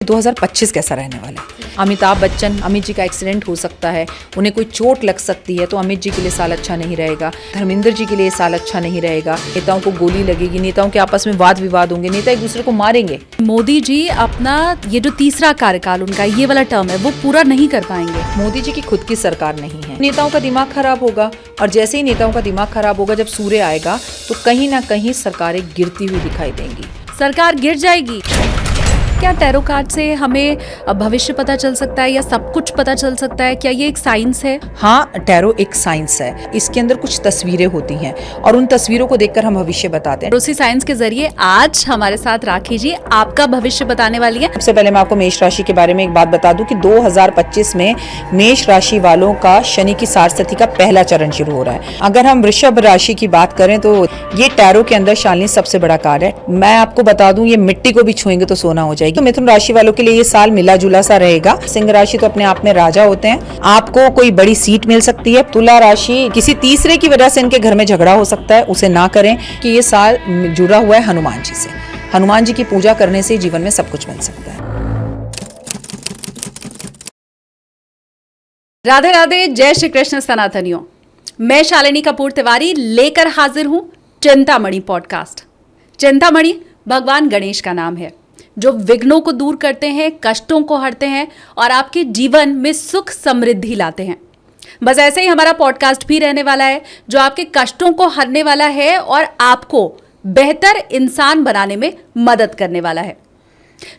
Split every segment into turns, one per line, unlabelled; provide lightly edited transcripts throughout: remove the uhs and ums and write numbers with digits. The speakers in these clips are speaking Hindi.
2025 कैसा रहने वाला है। अमिताभ बच्चन, अमित जी का एक्सीडेंट हो सकता है, उन्हें कोई चोट लग सकती है, तो अमित जी के लिए साल अच्छा नहीं रहेगा। धर्मेंद्र जी के लिए साल अच्छा नहीं रहेगा। नेताओं को गोली लगेगी, नेताओं के आपस में वाद विवाद होंगे, नेता एक दूसरे को मारेंगे।
मोदी जी अपना ये जो तीसरा कार्यकाल उनका ये वाला टर्म है वो पूरा नहीं कर पाएंगे।
मोदी जी की खुद की सरकार नहीं है, नेताओं का दिमाग खराब होगा, और जैसे ही नेताओं का दिमाग खराब होगा, जब सूर्य आएगा तो कहीं ना कहीं सरकारें गिरती हुई दिखाई देंगी।
सरकार गिर जाएगी। क्या टैरो कार्ड से हमें भविष्य पता चल सकता है या सब कुछ पता चल सकता है? क्या ये एक साइंस है?
हाँ, टैरो एक साइंस है। इसके अंदर कुछ तस्वीरें होती हैं और उन तस्वीरों को देखकर हम भविष्य बताते हैं।
उसी साइंस के जरिए आज हमारे साथ राखी जी आपका भविष्य बताने वाली है।
सबसे पहले मैं आपको मेष राशि के बारे में एक बात बता दूं कि 2025 में मेष राशि वालों का शनि की सारस्वती का पहला चरण शुरू हो रहा है। अगर हम वृषभ राशि की बात करें तो ये टैरो के अंदर शालिनी सबसे बड़ा कार्ड है। मैं आपको बता दूं, ये मिट्टी को भी छुएंगे तो सोना हो जाएगी। तो मिथुन राशि वालों के लिए ये साल मिला जुला सा रहेगा। सिंह राशि तो अपने आप में राजा होते हैं, आपको कोई बड़ी सीट मिल सकती है। तुला राशि, किसी तीसरे की वजह से इनके घर में झगड़ा हो सकता है, उसे ना करें कि ये साल जुड़ा हुआ है हनुमान जी से। हनुमान जी की पूजा करने से जीवन में सब कुछ मिल सकता है।
राधे राधे, जय श्री कृष्ण सनातनियों। मैं शालिनी कपूर तिवारी लेकर हाजिर हूं चिंतामणि पॉडकास्ट। चिंतामणि भगवान गणेश का नाम है, जो विघ्नों को दूर करते हैं, कष्टों को हरते हैं और आपके जीवन में सुख समृद्धि लाते हैं। बस ऐसे ही हमारा पॉडकास्ट भी रहने वाला है, जो आपके कष्टों को हरने वाला है और आपको बेहतर इंसान बनाने में मदद करने वाला है।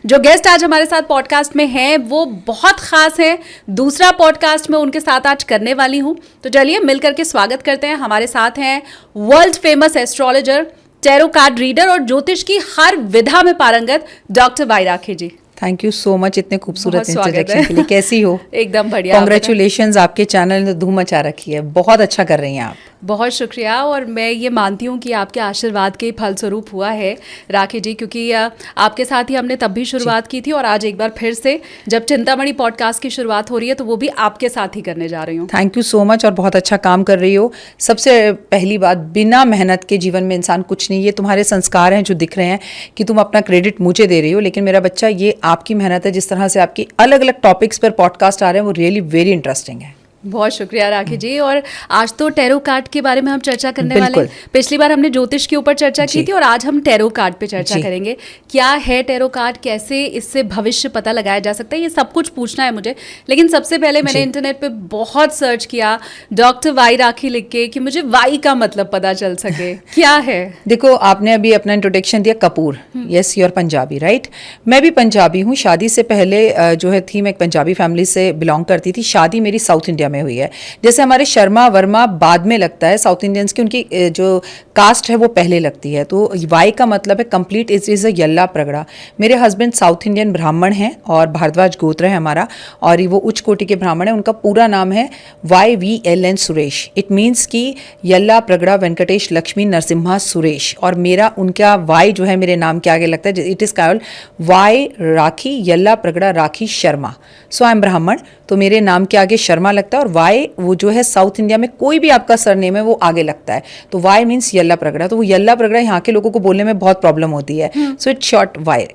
जो गेस्ट आज हमारे साथ पॉडकास्ट में हैं वो बहुत खास हैं। दूसरा पॉडकास्ट मैं उनके साथ आज करने वाली हूं, तो चलिए मिलकर के स्वागत करते हैं। हमारे साथ हैं world famous astrologer, tarot card reader और ज्योतिष की हर विधा में पारंगत doctor Y Rakhi ji.
Thank you so much इतने खूबसूरत
स्वागत
इंट्रोडक्शन के लिए। कैसी हो?
एकदम बढ़िया।
कॉन्ग्रेचुलेशंस, आपके चैनल ने धूम मचा रखी है, बहुत अच्छा कर रही हैं आप।
बहुत शुक्रिया। और मैं ये मानती हूँ कि आपके आशीर्वाद के फलस्वरूप हुआ है राखी जी, क्योंकि आपके साथ ही हमने तब भी शुरुआत की थी और आज एक बार फिर से जब चिंतामणि पॉडकास्ट की शुरुआत हो रही है तो वो भी आपके साथ ही करने जा रही हूँ।
थैंक यू सो मच, और बहुत अच्छा काम कर रही हो। सबसे पहली बात, बिना मेहनत के जीवन में इंसान कुछ नहीं। ये तुम्हारे संस्कार हैं जो दिख रहे हैं कि तुम अपना क्रेडिट मुझे दे रही हो, लेकिन मेरा बच्चा ये आपकी मेहनत है। जिस तरह से आपकी अलग अलग टॉपिक्स पर पॉडकास्ट आ रहे हैं वो रियली वेरी इंटरेस्टिंग है।
बहुत शुक्रिया राखी जी। और आज तो टैरो कार्ड के बारे में हम चर्चा करने वाले हैं। पिछली बार हमने ज्योतिष के ऊपर चर्चा की थी और आज हम टैरो कार्ड पे चर्चा करेंगे। क्या है टैरो कार्ड, कैसे इससे भविष्य पता लगाया जा सकता है, ये सब कुछ पूछना है मुझे। लेकिन सबसे पहले मैंने इंटरनेट पे बहुत सर्च किया, डॉक्टर वाई राखी लिख के, कि मुझे वाई का मतलब पता चल सके। क्या है?
देखो, आपने अभी अपना इंट्रोडक्शन दिया Kapoor, yes you are Punjabi, right? मैं भी पंजाबी हूँ। शादी से पहले जो है थी, मैं एक पंजाबी फैमिली से बिलोंग करती थी। शादी मेरी साउथ इंडिया में हुई है। जैसे हमारे शर्मा वर्मा बाद में लगता है, साउथ इंडियंस की उनकी जो कास्ट है वो पहले लगती है। तो वाई का मतलब है कंप्लीट, इज अ यल्ला प्रगड़ा। मेरे हस्बैंड साउथ इंडियन ब्राह्मण हैं और भारद्वाज गोत्र है हमारा, और वो उच्च कोटि के ब्राह्मण है। उनका पूरा नाम है YVLN सुरेश। इट मीन्स कि यल्ला प्रगड़ा वेंकटेश लक्ष्मी नरसिम्हा सुरेश। और मेरा उनका वाई जो है मेरे नाम के आगे लगता है, इट इज कॉल्ड वाई राखी यल्ला प्रगड़ा Rakhi Sharma. So I am Brahmin, तो मेरे नाम के आगे शर्मा लगता है। और वाई वो जो है साउथ इंडिया में कोई भी आपका सरनेम है वो आगे लगता है, तो वाई मीन्स यल्ला प्रगड़ा। तो वो यल्ला प्रगड़ा यहाँ के लोगों को बोलने में बहुत प्रॉब्लम होती है, सो इट्स शॉर्ट वाई।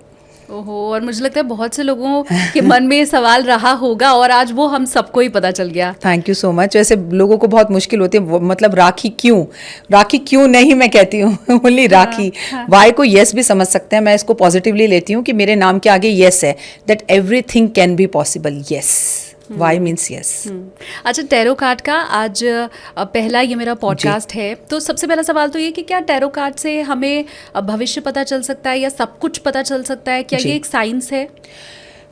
ओहो, और मुझे लगता है बहुत से लोगों के मन में ये सवाल रहा होगा और आज वो हम सबको ही पता चल गया।
Thank you so much. वैसे लोगों को बहुत मुश्किल होती है, मतलब राखी क्यों नहीं मैं कहती हूँ ओनली राखी। वाई को यस भी समझ सकते हैं, मैं इसको पॉजिटिवली लेती हूँ कि मेरे नाम के आगे यस है, that everything can be possible. Yes, Y means yes.
अच्छा, टैरो कार्ड का आज पहला ये मेरा पॉडकास्ट है, तो सबसे पहला सवाल तो ये कि क्या टैरो कार्ड से हमें भविष्य पता चल सकता है या सब कुछ पता चल सकता है? क्या ये एक साइंस है?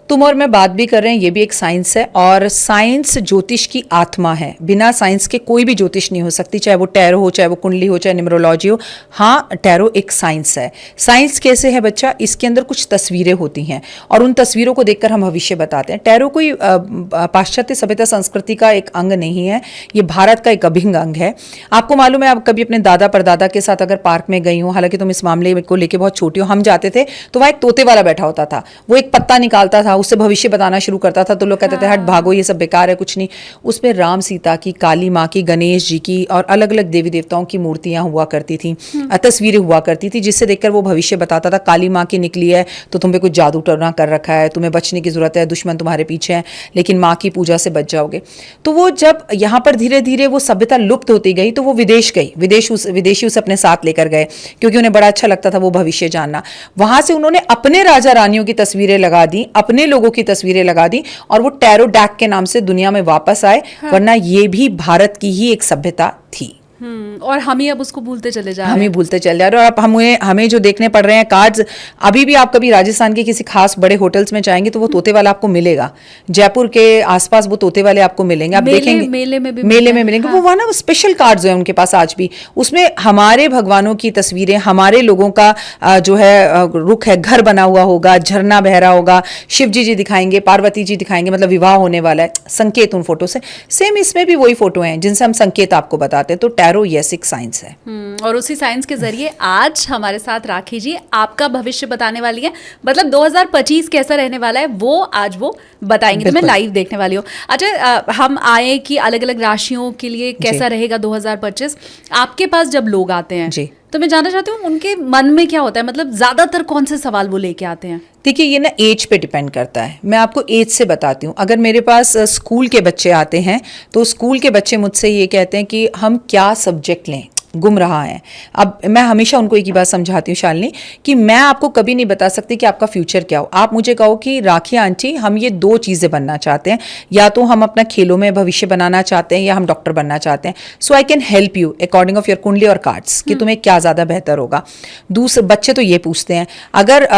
तुम और मैं बात भी कर रहे हैं, ये भी एक साइंस है, और साइंस ज्योतिष की आत्मा है। बिना साइंस के कोई भी ज्योतिष नहीं हो सकती, चाहे वो टैरो हो, चाहे वो कुंडली हो, चाहे न्यूमरोलॉजी हो। हाँ, टैरो एक साइंस है। साइंस कैसे है बच्चा? इसके अंदर कुछ तस्वीरें होती हैं और उन तस्वीरों को देखकर हम भविष्य बताते हैं। टैरो कोई पाश्चात्य सभ्यता संस्कृति का एक अंग नहीं है, ये भारत का एक अभिन्न अंग है। आपको मालूम है, आप कभी अपने दादा परदादा के साथ अगर पार्क में गई हो, हालांकि तुम इस मामले को लेकर बहुत छोटी हो, हम जाते थे तो वहाँ एक तोते वाला बैठा होता था, वो एक पत्ता निकालता था, था, उससे भविष्य बताना शुरू करता था, तो लोग कहते थे हट भागो, ये सब बेकार है, कुछ नहीं। उसमें राम सीता की, काली माँ की, गणेश जी की और अलग अलग देवी देवताओं की मूर्तियां हुआ करती थी, तस्वीरें हुआ करती थी, जिससे देखकर वो भविष्य बताता था। काली माँ की निकली है तो तुम पे कुछ जादू टोना कर रखा है, तुम्हें बचने की जरूरत है, दुश्मन तुम्हारे पीछे है, लेकिन माँ की पूजा से बच जाओगे। तो वो जब यहाँ पर धीरे धीरे वो सभ्यता लुप्त होती गई तो वो विदेश गई, विदेशी उसे अपने साथ लेकर गए, क्योंकि उन्हें बड़ा अच्छा लगता था वो भविष्य जानना। वहां से उन्होंने अपने राजा रानियों की तस्वीरें लगा दी, अपने लोगों की तस्वीरें लगा दी, और वो टैरो डैक के नाम से दुनिया में वापस आए। वरना ये भी भारत की ही एक सभ्यता थी।
और हम ही अब उसको भूलते चले जा रहे
हम ही
हैं।
भूलते चल जा रहे हैं। और अब हमें जो देखने पड़ रहे हैं कार्ड्स, अभी भी आप कभी राजस्थान के किसी खास बड़े होटल्स में जाएंगे तो वो तोते वाला आपको मिलेगा। जयपुर के आसपास वो तोते वाले आपको मिलेंगे, आप देखेंगे
मेले में भी
मिलेंगे। वो वहाँ ना स्पेशल कार्ड्स हैं उनके पास आज भी, उसमें हमारे भगवानों की तस्वीरें, हमारे लोगों का जो है रुख है, घर बना हुआ होगा, झरना बह रहा होगा, शिव जी दिखाएंगे, पार्वती जी दिखाएंगे, मतलब विवाह होने वाला है, संकेत उन फोटो से। सेम इसमें भी वही फोटो हैं जिनसे हम संकेत आपको बताते हैं। तो टैरो यस एक साइंस है।
और उसी साइंस के जरिए आज हमारे साथ राखी जी आपका भविष्य बताने वाली है। मतलब 2025 कैसा रहने वाला है वो आज वो बताएंगे, तो मैं लाइव देखने वाली हूँ। अच्छा, हम आए कि अलग अलग राशियों के लिए कैसा रहेगा 2025। आपके पास जब लोग आते हैं
जी,
तो मैं जानना चाहती हूँ उनके मन में क्या होता है, मतलब ज्यादातर कौन से सवाल वो लेके आते हैं?
देखिए ये ना एज पे डिपेंड करता है। मैं आपको एज से बताती हूँ। अगर मेरे पास स्कूल के बच्चे आते हैं तो स्कूल के बच्चे मुझसे ये कहते हैं कि हम क्या सब्जेक्ट लें, गुम रहा है। अब मैं हमेशा उनको एक ही बात समझाती हूँ शालिनी, कि मैं आपको कभी नहीं बता सकती कि आपका फ्यूचर क्या हो। आप मुझे कहो कि राखी आंटी हम ये 2 चीज़ें बनना चाहते हैं, या तो हम अपना खेलों में भविष्य बनाना चाहते हैं या हम डॉक्टर बनना चाहते हैं। So I can help you according of your kundli और कार्ड्स कि तुम्हें क्या ज़्यादा बेहतर होगा। दूसरे बच्चे तो ये पूछते हैं, अगर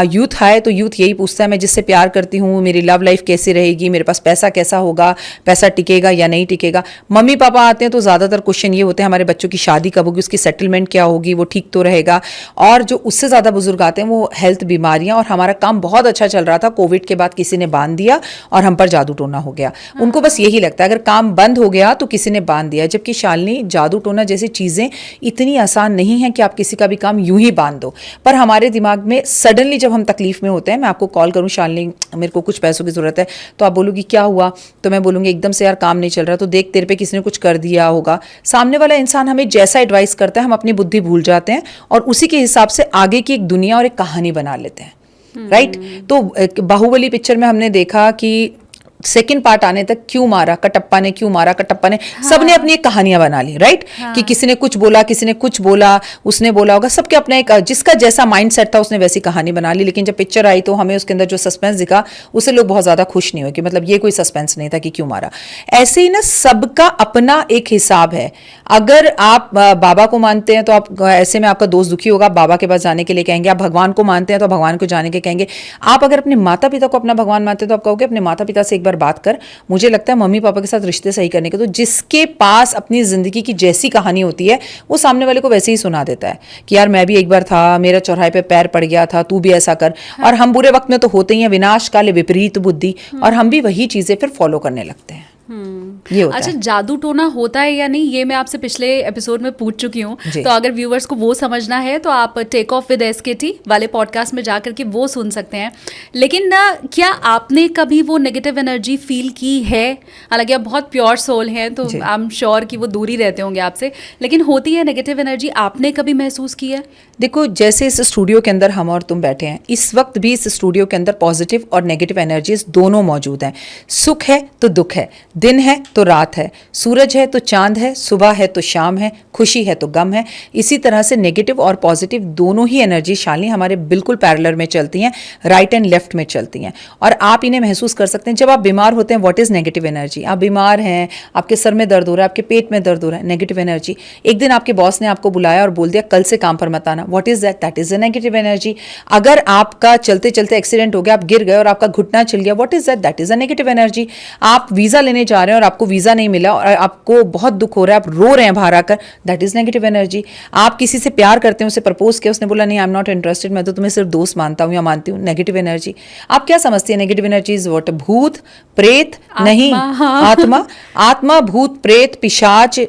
यूथ आए तो यूथ यही पूछता है मैं जिससे प्यार करती हूँ मेरी लव लाइफ कैसी रहेगी, मेरे पास पैसा कैसा होगा, पैसा टिकेगा या नहीं टिकेगा। मम्मी पापा आते हैं तो ज़्यादातर क्वेश्चन ये होते हैं हमारे बच्चों की शादी कब होगी, उसकी सेटलमेंट क्या होगी, वो ठीक तो रहेगा। और जो उससे ज़्यादा बुजुर्ग आते हैं वो हेल्थ बीमारियां, और हमारा काम बहुत अच्छा चल रहा था, कोविड के बाद किसी ने बांध दिया और हम पर जादू टोना हो गया। उनको बस यही लगता है अगर काम बंद हो गया तो किसी ने बांध दिया। जबकि शालिनी जादू टोना जैसी चीज़ें इतनी आसान नहीं है कि आप किसी का भी काम यूं ही बांध दो। पर हमारे दिमाग में सडनली जब हम तकलीफ में होते हैं, मैं आपको कॉल करूं शालिनी मेरे को कुछ पैसों की जरूरत है, तो आप बोलोगी क्या हुआ, तो मैं बोलूंगी एकदम से यार काम नहीं चल रहा, तो देख तेरे पे किसी ने कुछ कर दिया होगा। सामने वाला इंसान हमें जैसा एडवाइस करता है हम अपनी बुद्धि भूल जाते हैं और उसी के हिसाब से आगे की एक दुनिया और एक कहानी बना लेते हैं। राइट? तो बाहुबली पिक्चर में हमने देखा कि सेकंड पार्ट आने तक क्यों मारा कटप्पा ने, क्यों मारा कटप्पा ने, सबने अपनी एक कहानियां बना ली। राइट? कि किसी ने कुछ बोला, किसी ने कुछ बोला, उसने बोला होगा, सबके अपना एक जिसका जैसा माइंड सेट था उसने वैसी कहानी बना ली। लेकिन जब पिक्चर आई तो हमें उसके अंदर जो सस्पेंस दिखा उससे लोग बहुत ज्यादा खुश नहीं हुए कि मतलब ये कोई सस्पेंस नहीं था कि क्यों मारा। ऐसे ही ना सबका अपना एक हिसाब है। अगर आप बाबा को मानते हैं तो आप ऐसे में आपका दोस्त दुखी होगा, आप बाबा के पास जाने के लिए कहेंगे। आप भगवान को मानते हैं तो भगवान को जाने के कहेंगे। आप अगर अपने माता पिता को अपना भगवान मानते हैं तो आप कहोगे अपने माता पिता से एक बार बात कर, मुझे लगता है मम्मी पापा के साथ रिश्ते सही करने के। तो जिसके पास अपनी जिंदगी की जैसी कहानी होती है वो सामने वाले को वैसे ही सुना देता है कि यार मैं भी एक बार था, मेरा चौराहे पे पैर पड़ गया था, तू भी ऐसा कर। और हम बुरे वक्त में तो होते ही हैं, विनाश काले विपरीत बुद्धि, और हम भी वही चीजें फिर फॉलो करने लगते हैं। ये होता
अच्छा,
है।
जादू टोना होता है या नहीं ये मैं आपसे पिछले एपिसोड में पूछ चुकी हूँ,
जी।
तो अगर व्यूवर्स को वो समझना है तो आप टेक ऑफ विद एसकेटी वाले पॉडकास्ट में जाकर के वो सुन सकते हैं। लेकिन ना क्या आपने कभी वो नेगेटिव एनर्जी फील की है? हालांकि आप बहुत प्योर सोल हैं तो आई एम श्योर कि वो दूर ही रहते होंगे आपसे, लेकिन होती है नेगेटिव एनर्जी, आपने कभी महसूस की है?
देखो जैसे इस स्टूडियो के अंदर हम और तुम बैठे हैं, इस वक्त भी इस स्टूडियो के अंदर पॉजिटिव और नेगेटिव एनर्जीज दोनों मौजूद हैं। सुख है तो दुख है, दिन है तो रात है, सूरज है तो चांद है, सुबह है तो शाम है, खुशी है तो गम है। इसी तरह से नेगेटिव और पॉजिटिव दोनों ही एनर्जी शालिनी हमारे बिल्कुल पैरेलल में चलती हैं, राइट एंड लेफ्ट में चलती हैं। और आप इन्हें महसूस कर सकते हैं जब आप बीमार होते हैं। What is negative energy? आप बीमार हैं, आपके सर में दर्द हो रहा है, आपके पेट में दर्द हो रहा है, नेगेटिव एनर्जी। एक दिन आपके बॉस ने आपको बुलाया और बोल दिया कल से काम पर मत आना। What is that? That is a negative energy. अगर आपका चलते चलते एक्सीडेंट हो गया, आप गिर गए और आपका घुटना छिल गया, what is that? That is a negative energy. आप वीजा लेने जा रहे हैं और आपको वीजा नहीं मिला और आपको बहुत दुख हो रहा है, आप रो रहे हैं बाहर आकर, दैट इज नेगेटिव एनर्जी। आप किसी से प्यार करते हैं, उसे प्रपोज किया, उसने बोला नहीं आई एम नॉट इंटरेस्टेड, मैं तो तुम्हें सिर्फ दोस्त मानता हूं या मानती हूं, नेगेटिव एनर्जी। आप क्या समझती है नेगेटिव एनर्जी इज व्हाट? भूत प्रेत? नहीं,
हाँ।
आत्मा। आत्मा, भूत, प्रेत, पिशाच,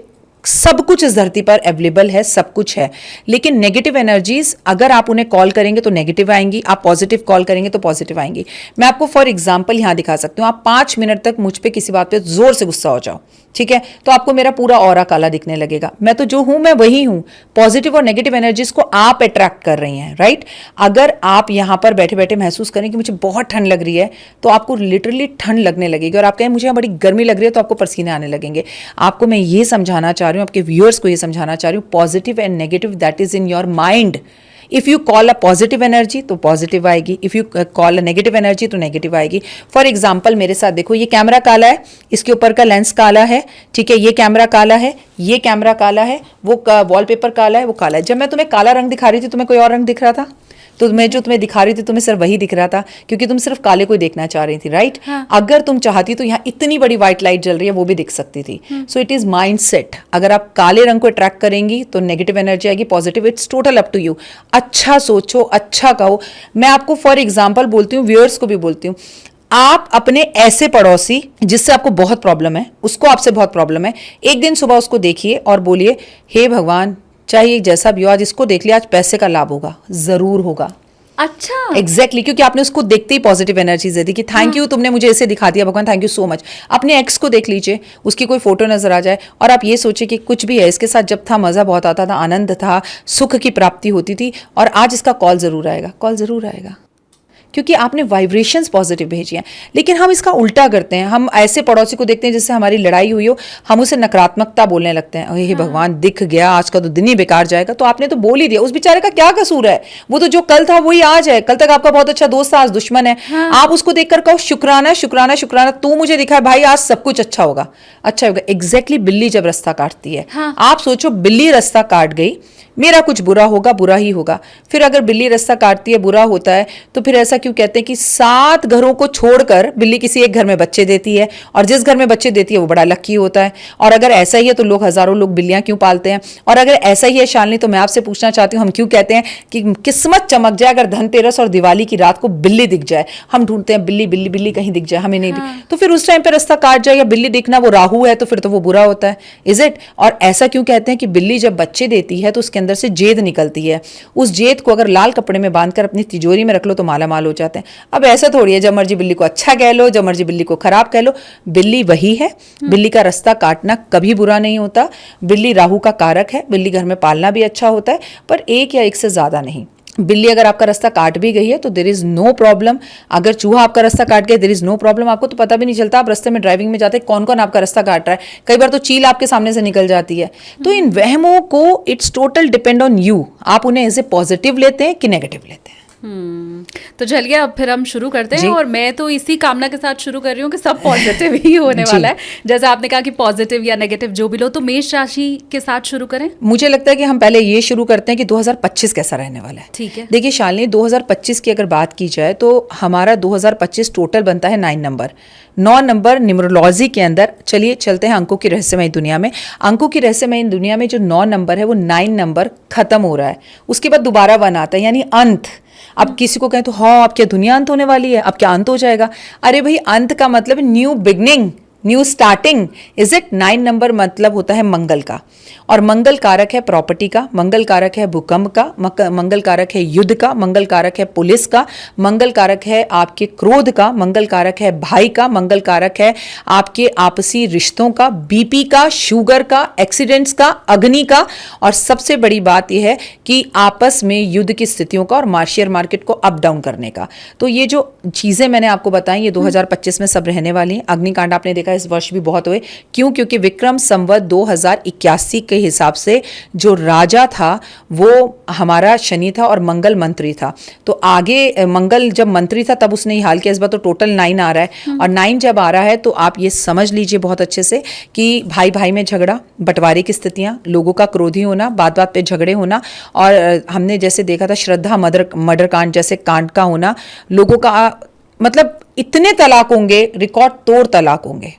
सब कुछ इस धरती पर अवेलेबल है, सब कुछ है, लेकिन नेगेटिव एनर्जीज अगर आप उन्हें कॉल करेंगे तो नेगेटिव आएंगी, आप पॉजिटिव कॉल करेंगे तो पॉजिटिव आएंगी। मैं आपको फॉर एग्जांपल यहां दिखा सकती हूँ। आप 5 मिनट तक मुझ पे किसी बात पे जोर से गुस्सा हो जाओ, ठीक है, तो आपको मेरा पूरा ऑरा काला दिखने लगेगा। मैं तो जो हूं मैं वही हूं। पॉजिटिव और नेगेटिव एनर्जीज को आप अट्रैक्ट कर रही हैं, राइट। अगर आप यहां पर बैठे बैठे महसूस करें कि मुझे बहुत ठंड लग रही है, तो आपको लिटरली ठंड लगने लगेगी, और आप कहें मुझे बड़ी गर्मी लग रही है, तो आपको पसीने आने लगेंगे। आपको मैं ये समझाना चाह रही हूँ, आपके व्यूअर्स को ये समझाना चाह रही हूँ, positive and negative that is in your mind. If you call a positive energy तो पॉजिटिव आएगी, if you call a negative energy तो नेगेटिव आएगी। फॉर एग्जाम्पल मेरे साथ देखो, ये कैमरा काला है, इसके ऊपर का लेंस काला है, ठीक है, ये कैमरा काला है, ये कैमरा काला है, वो वॉलपेपर काला है, वो काला है। जब मैं तुम्हें काला रंग दिखा रही थी, तुम्हें कोई और रंग दिख रहा था? तो मैं जो तुम्हें दिखा रही थी तुम्हें सिर्फ वही दिख रहा था, क्योंकि तुम सिर्फ काले को ही देखना चाह रही थी, राइट।
हाँ.
अगर तुम चाहती तो यहाँ इतनी बड़ी व्हाइट लाइट जल रही है वो भी दिख सकती थी। So it is mind set. अगर आप काले रंग को अट्रैक्ट करेंगी तो नेगेटिव एनर्जी आएगी, positive, it's total up to you. अच्छा सोचो, अच्छा कहो। मैं आपको फॉर एग्जाम्पल बोलती हूँ, व्यूअर्स को भी बोलती हूँ, आप अपने ऐसे पड़ोसी जिससे आपको बहुत प्रॉब्लम है, उसको आपसे बहुत प्रॉब्लम है, एक दिन सुबह उसको देखिए और बोलिए, हे भगवान, चाहे जैसा भी हो, आज इसको देख लिया, आज पैसे का लाभ होगा, जरूर होगा।
अच्छा,
एग्जैक्टली क्योंकि आपने उसको देखते ही पॉजिटिव एनर्जी दे दी कि थैंक यू, तुमने मुझे इसे दिखा दिया भगवान, थैंक यू सो मच। अपने एक्स को देख लीजिए, उसकी कोई फोटो नजर आ जाए और आप ये सोचिए कि कुछ भी है, इसके साथ जब था मजा बहुत आता था, आनंद था, सुख की प्राप्ति होती थी, और आज इसका कॉल जरूर आएगा, कॉल जरूर आएगा, क्योंकि आपने वाइब्रेशंस पॉजिटिव भेजी हैं। लेकिन हम इसका उल्टा करते हैं, हम ऐसे पड़ोसी को देखते हैं जिससे हमारी लड़ाई हुई हो, हम उसे नकारात्मकता बोलने लगते हैं, हे भगवान दिख गया, आज का तो दिन ही बेकार जाएगा। तो आपने तो बोल ही दिया, उस बेचारे का क्या कसूर है? वो तो जो कल था वही आज है, कल तक आपका बहुत अच्छा दोस्त था, आज दुश्मन है। आप उसको देखकर कहो शुक्राना शुक्राना शुक्राना, तू मुझे दिखा है भाई, आज सब कुछ अच्छा होगा, अच्छा होगा। एग्जैक्टली बिल्ली जब रास्ता काटती है, आप सोचो बिल्ली रास्ता काट गई, मेरा कुछ बुरा होगा, बुरा ही होगा। फिर अगर बिल्ली रास्ता काटती है, बुरा होता है, तो फिर ऐसा क्यों कहते हैं कि 7 घरों को छोड़कर बिल्ली किसी एक घर में बच्चे देती है, और जिस घर में बच्चे देती है वो बड़ा लकी होता है। और अगर ऐसा ही है तो लोग, हजारों लोग बिल्लियां क्यों पालते हैं? और अगर ऐसा ही है शालिनी, तो मैं आपसे पूछना चाहती हूँ, हम क्यों कहते हैं कि किस्मत चमक जाए अगर धनतेरस और दिवाली की रात को बिल्ली दिख जाए? हम ढूंढते हैं बिल्ली बिल्ली बिल्ली, कहीं दिख जाए, हमें नहीं दिख, तो फिर उस टाइम पर रास्ता काट जाए या बिल्ली दिखना वो राहु है, तो फिर तो वो बुरा होता है, इज इट? और ऐसा क्यों कहते हैं कि बिल्ली जब बच्चे देती है तो उसके अंदर से जेद निकलती है, उस जेद को अगर लाल कपड़े में बांधकर अपनी तिजोरी में रख लो तो माला माल हो जाते हैं। अब ऐसा थोड़ी है जब मर्जी बिल्ली को अच्छा कह लो, जब मर्जी बिल्ली को खराब कह लो, बिल्ली वही है। बिल्ली का रास्ता काटना कभी बुरा नहीं होता। बिल्ली राहु का कारक है, बिल्ली घर में पालना भी अच्छा होता है, पर एक या एक से ज्यादा नहीं। बिल्ली अगर आपका रास्ता काट भी गई है तो देयर इज नो प्रॉब्लम। अगर चूहा आपका रास्ता काट गया, देयर इज नो प्रॉब्लम। आपको तो पता भी नहीं चलता, आप रास्ते में ड्राइविंग में जाते कौन कौन आपका रास्ता काट रहा है। कई बार तो चील आपके सामने से निकल जाती है। तो इन वहमों को, it's total depend on you, आप उन्हें एज ए पॉजिटिव लेते हैं कि नेगेटिव लेते हैं।
तो चलिए अब फिर हम शुरू करते हैं,
जी।
और मैं तो इसी कामना के साथ शुरू कर रही हूँ कि सब पॉजिटिव ही होने वाला है। जैसे आपने कहा कि पॉजिटिव या नेगेटिव जो भी लो, तो मेष राशि के साथ शुरू करें।
मुझे लगता है कि हम पहले ये शुरू करते हैं कि 2025 कैसा रहने वाला है।
ठीक है।
देखिए शालिनी, 2025 की अगर बात की जाए तो हमारा 2025 टोटल बनता है 9 नंबर। 9 नंबर न्यूमरोलॉजी के अंदर, चलिए चलते हैं अंकों की रहस्यमय दुनिया में। अंकों की रहस्यमय दुनिया में जो 9 नंबर है वो 9 नंबर खत्म हो रहा है, उसके बाद दोबारा 1 आता है, यानी अंत। अब किसी को कहें तो हाँ अब क्या दुनिया अंत होने वाली है, अब क्या अंत हो जाएगा? अरे भाई, अंत का मतलब new beginning, new starting, is it? 9 number मतलब होता है मंगल का, और मंगल कारक है प्रॉपर्टी का, मंगल कारक है भूकंप का, मंगल कारक है युद्ध का, मंगल कारक है पुलिस का, मंगल कारक है आपके क्रोध का, मंगल कारक है भाई का, मंगल कारक है आपके आपसी रिश्तों का, बीपी का, शुगर का, एक्सीडेंट्स का, अग्नि का, और सबसे बड़ी बात यह है कि आपस में युद्ध की स्थितियों का और शेयर मार्केट को अप डाउन करने का। तो ये जो चीजें मैंने आपको बताई ये 2025 में सब रहने वाली हैं। अग्निकांड आपने देखा इस वर्ष भी बहुत हुए, क्यों? क्योंकि विक्रम संवत 2081 के हिसाब से जो राजा था वो हमारा शनि था और मंगल मंत्री था। तो आगे मंगल जब मंत्री था तब उसने ये हाल किया, इस बार तो टोटल 9 आ रहा है, और 9 जब आ रहा है तो आप ये समझ लीजिए बहुत अच्छे से कि भाई भाई में झगड़ा, बंटवारे की स्थितियां, लोगों का क्रोधी होना, बात बात पे झगड़े होना, और हमने जैसे देखा था श्रद्धा मर्डर कांड जैसे कांड का होना, लोगों का मतलब इतने तलाक होंगे, रिकॉर्ड तोड़ तलाक होंगे।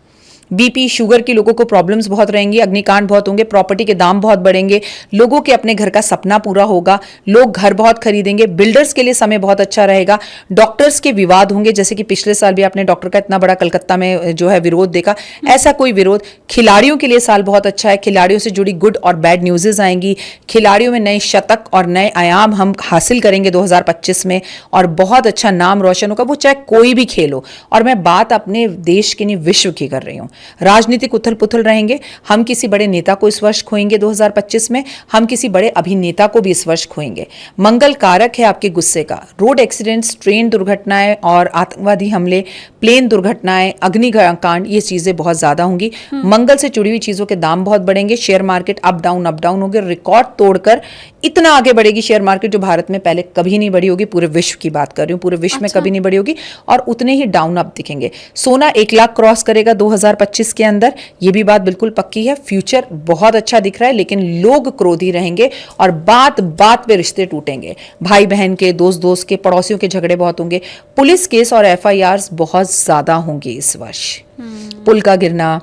बीपी शुगर की लोगों को प्रॉब्लम्स बहुत रहेंगी, अग्निकांड बहुत होंगे, प्रॉपर्टी के दाम बहुत बढ़ेंगे, लोगों के अपने घर का सपना पूरा होगा, लोग घर बहुत खरीदेंगे, बिल्डर्स के लिए समय बहुत अच्छा रहेगा, डॉक्टर्स के विवाद होंगे, जैसे कि पिछले साल भी आपने डॉक्टर का इतना बड़ा कलकत्ता में जो है विरोध देखा, ऐसा कोई विरोध। खिलाड़ियों के लिए साल बहुत अच्छा है, खिलाड़ियों से जुड़ी गुड और बैड न्यूज़ेस आएंगी, खिलाड़ियों में नए शतक और नए आयाम हम हासिल करेंगे 2025 में, और बहुत अच्छा नाम रोशन होगा, वो चाहे कोई भी खेल हो। और मैं बात अपने देश की नहीं, विश्व की कर रही हूँ। राजनीतिक उथल पुथल रहेंगे, हम किसी बड़े नेता को इस वर्ष खोएंगे 2025 में, हम किसी बड़े अभिनेता को भी इस वर्ष खोएंगे। मंगल कारक है आपके गुस्से का। रोड एक्सीडेंट्स, ट्रेन दुर्घटनाएं और आतंकवादी हमले, प्लेन दुर्घटनाएं, अग्निकांड, ये चीजें बहुत ज्यादा होंगी। मंगल से जुड़ी हुई चीजों के दाम बहुत बढ़ेंगे, शेयर मार्केट अप डाउन होंगे, रिकॉर्ड तोड़कर इतना आगे बढ़ेगी शेयर मार्केट जो भारत में पहले कभी नहीं बढ़ी होगी। पूरे विश्व की बात कर रही हूँ, पूरे विश्व में कभी नहीं बढ़ी होगी, और उतने ही डाउन अप दिखेंगे। सोना 1 लाख क्रॉस करेगा 2025 के अंदर, ये भी बात बिल्कुल पक्की है। फ्यूचर बहुत अच्छा दिख रहा है, लेकिन लोग क्रोधी रहेंगे और बात बात पे रिश्ते टूटेंगे, भाई बहन के, दोस्त के, पड़ोसियों के झगड़े बहुत होंगे। पुलिस केस और एफआईआर्स बहुत ज्यादा होंगे इस वर्ष। पुल का गिरना,